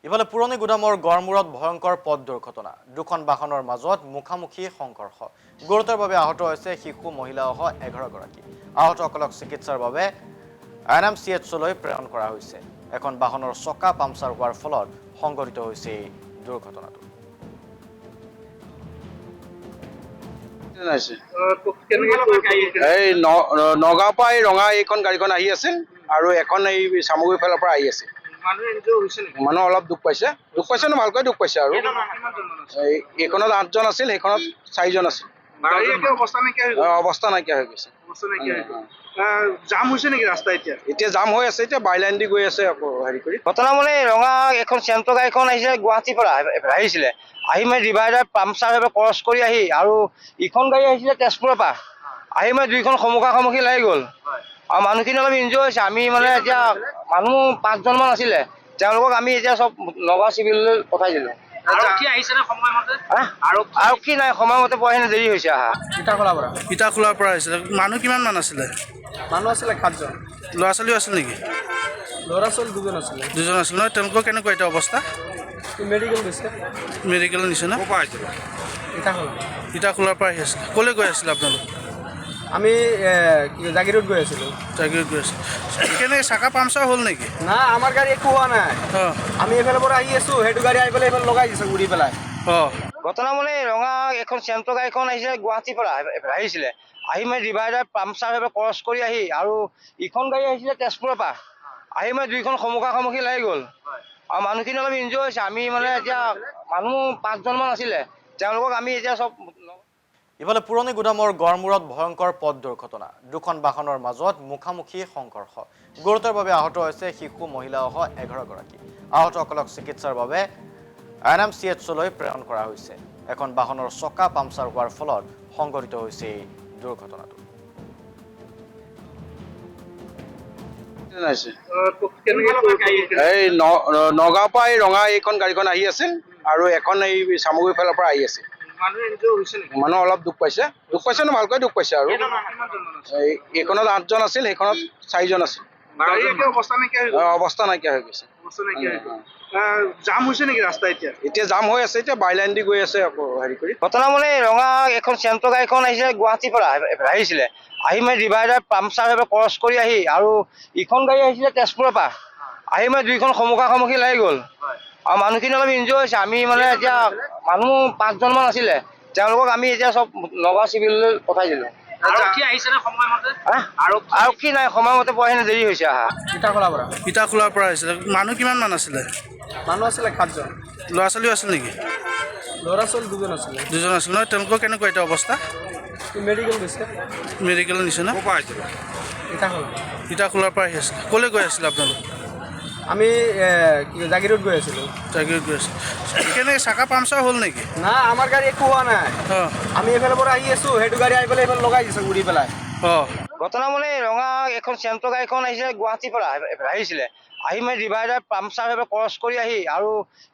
ইফালে পুৰণি গুদামৰ গড়মূৰত ভয়ংকৰ পথ দুৰ্ঘটনা। দুখন বাহনৰ মাজত মুখামুখি সংঘৰ্ষ। গুৰুতৰভাৱে আহত হৈছে শিশু মহিলাসহ 11 গৰাকী। আহতসকলক চিকিৎসাৰ বাবে NMCHলৈ প্ৰেৰণ কৰা হৈছে। এখন বাহনৰ চকা পামচাৰ হোৱাৰ ফলত সংঘটিত হৈছে এই দুৰ্ঘটনাটো। নগাঁৱৰ পৰা ৰঙা এইখন গাড়ীখন আহি আছিল আৰু এখন এই চামগুৰি ফালৰ পৰা আহি আছিল। মানুহ অলপ দুখ পাইছে ন, ভালকৈ দুখ পাইছে। আৰু এইখনত 8জন আছিল, সেইখনত 4জন আছিল। অৱস্থা নাইকিয়া হৈ গৈছে। জাম হৈছে নেকি ৰাস্তা? এতিয়া জাম হৈ আছে, এতিয়া বাইলাইন দি গৈ আছে আকৌ হেৰি কৰি। ঘটনা মানে ৰঙা এখন চেণ্ট্ৰ গাড়ীখন আহিছিলে, গুৱাহাটীৰ পৰা আহিছিলে। আহি মানে ডিভাইডাৰ পামচাৰ হৈ ক্ৰছ কৰি আহি আৰু ইখন গাড়ী আহিছিলে তেজপুৰৰ পৰা আহি মানে দুইখন সন্মুখা সন্মুখি লাগি গ'ল। আৰু মানুহখিনি অলপ ইনজয় হৈছে। আমি মানে এতিয়া মানুহ 5জন মান আছিলে, তেওঁলোকক আমি এতিয়া চব নগাঁও চিভিললৈ পঠাই দিলোঁ। আৰক্ষী নাই, সময়মতে পোৱাহি দেৰি হৈছে আহা। ইটাখোলাৰ পৰা আহিছিলে। মানুহ কিমান মান আছিলে? মানুহ আছিলে 7জন। ল'ৰা ছোৱালীও আছিল নেকি? ল'ৰা ছোৱালী 2জন আছিলে। 2জন আছিল নহয়। তেওঁলোকৰ কেনেকুৱা এতিয়া অৱস্থা? মেডিকেল গৈছে। মেডিকেল নিছে না? ইটাখোলা। ইটাখোলাৰ পৰা আহি আছিলে। ক'লৈ গৈ আছিলে আপোনালোক? আমি জাগিৰোড গৈ আছিলোঁ। জাগিৰোড গৈ আছিলে। কেনেকৈ চাকা পামচাৰ হ'ল নেকি? না, আমাৰ গাড়ী একো হোৱা নাই। অঁ আমি এইফালৰ পৰা আহি আছোঁ, সেইটো গাড়ী আহি পেলাই এইফালে লগাই দিছে উৰি পেলাই। অঁ ঘটনা মানে ৰঙা এখন চেণ্ট্ৰ গাড়ীখন আহিছিলে, গুৱাহাটীৰ পৰা আহিছিলে। আহি মানে ডিভাইডাৰ পামচাৰ হৈ ক্ৰছ কৰি আহি আৰু ইখন গাড়ী আহিছিলে তেজপুৰৰ পৰা আহি মানে দুইখন সন্মুখা সন্মুখি লাগি গ'ল। আৰু মানুহখিনি অলপ ইনজয় হৈছে। আমি মানে এতিয়া মানুহ 5জন মান আছিলে, তেওঁলোকক আমি এতিয়া চব। ইফালে পুৰণি গুদামৰ গড়মূৰত ভয়ংকৰ পথ দুৰ্ঘটনা। দুখন বাহনৰ মাজত মুখামুখি সংঘৰ্ষ। গুৰুতৰভাৱে আহত হৈছে শিশু মহিলাসহ 11 গৰাকী। আহতসকলক চিকিৎসাৰ বাবে NMCHলৈ প্ৰেৰণ কৰা হৈছে। এখন বাহনৰ চকা পামচাৰ হোৱাৰ ফলত সংঘটিত হৈছে এই দুৰ্ঘটনাটো। নগাঁৱৰ পৰা ৰঙা এইখন গাড়ীখন আহি আছিল আৰু এখন এই চামগুৰি ফালৰ পৰা আহি আছিল। মানুহ অলপ দুখ পাইছে ন, ভালকৈ দুখ পাইছে। আৰু এইখনত 8জন আছিল, সেইখনত 4জন আছিল। অৱস্থা নাইকিয়া হৈ গৈছে। জাম হৈছে নেকি ৰাস্তা? এতিয়া জাম হৈ আছে, এতিয়া বাইলাইন দি গৈ আছে আকৌ হেৰি কৰি। ঘটনা মানে ৰঙা এখন চেণ্ট্ৰ গাড়ীখন আহিছিলে, গুৱাহাটীৰ পৰা আহিছিলে। আহি মানে ডিভাইডাৰ পামচাৰ হৈ ক্ৰছ কৰি আহি আৰু ইখন গাড়ী আহিছিলে তেজপুৰৰ পৰা আহি মানে দুইখন সন্মুখা সন্মুখি লাগি গ'ল। আৰু মানুহখিনি অলপ ইনজয় হৈছে। আমি মানে এতিয়া মানুহ 5জন মান আছিলে, তেওঁলোকক আমি এতিয়া চব নগাঁও চিভিললৈ পঠাই দিলোঁ। আৰক্ষী নাই, সময়মতে পোৱাহি দেৰি হৈছে আহা। ইটাখোলাৰ পৰা আহিছিলে। মানুহ কিমান মান আছিলে? মানুহ আছিলে 7জন। ল'ৰা ছোৱালীও আছিল নেকি? ল'ৰা ছোৱালী 2জন আছিলে। 2জন আছিল নহয়। তেওঁলোকৰ কেনেকুৱা এতিয়া অৱস্থা? মেডিকেল গৈছে। মেডিকেল নিছে না? ইটাখোলা। ইটাখোলাৰ পৰা আহি আছিলে। ক'লৈ গৈ আছিলে আপোনালোক? আমি জাগিৰোড গৈ আছিলোঁ। জাগিৰোড গৈ আছিলে। কেনেকৈ চাকা পামচাৰ হ'ল নেকি? না, আমাৰ গাড়ী একো হোৱা নাই। অঁ আমি এইফালৰ পৰা আহি আছোঁ, সেইটো গাড়ী আহি পেলাই এইফালে লগাই দিছে উৰি পেলাই। অঁ ঘটনা মানে ৰঙা এখন চেণ্ট্ৰ গাড়ীখন আহিছিলে, গুৱাহাটীৰ পৰা আহিছিলে। আহি মানে ডিভাইডাৰ পামচাৰ হৈ ক্ৰছ কৰি আহি আৰু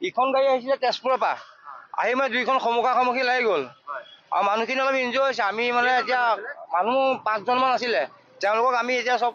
ইখন গাড়ী আহিছিলে তেজপুৰৰ পৰা আহি মানে দুইখন সন্মুখা সন্মুখি লাগি গ'ল। আৰু মানুহখিনি অলপ ইনজয় হৈছে। আমি মানে এতিয়া মানুহ 5জন মান আছিলে, তেওঁলোকক আমি এতিয়া চব।